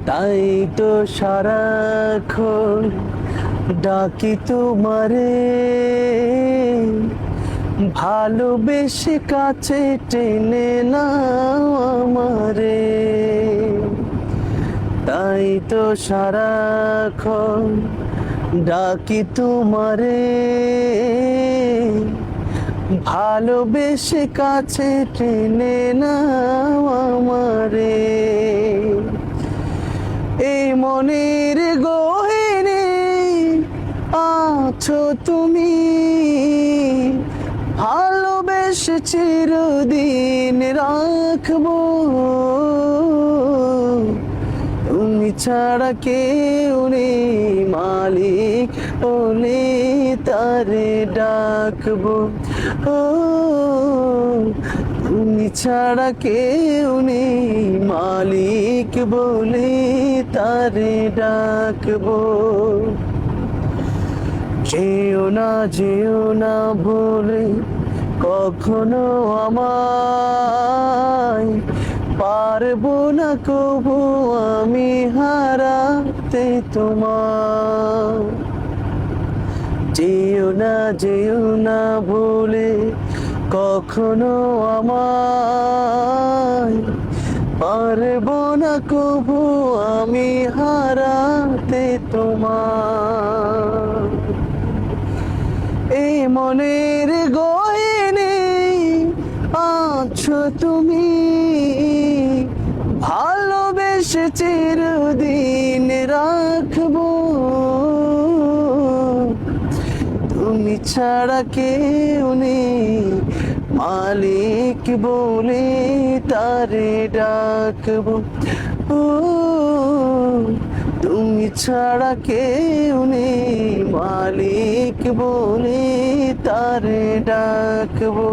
তাই তো সারাক্ষণ ডাকি তোমারে, ভালোবেসে কাছে টেনে নাও আমারে। তাই তো সারাক্ষণ ডাকি তোমারে, ভালোবেসে কাছে টেনে নাও আমারে। এই মনের গহীনে আছো তুমি, ভালোবেসে চিরদিন রাখবো। তুমি ছাড়া কেউ নেই মালিক বলে তারে ডাকবো। ও তুমি ছাড়া কেউ নেই মালিক বলে তারে ডাকবো। যেও না ভুলে কখনো আমায়, পারবো না কবু আমি হারাতে তোমার। যেও না ভুলে কখনো আমায়, পারবো না কবু আমি হারাতে তোমার। এই মনের গহীনে আছো তুমি, ভালোবেসে চিরদিন রাখবো। তুমি ছাড়া কেউ নেই মালিক বলে তারে ডাকবো। ও তুমি ছাড়া কেউ নেই মালিক বলে তারে ডাকবো।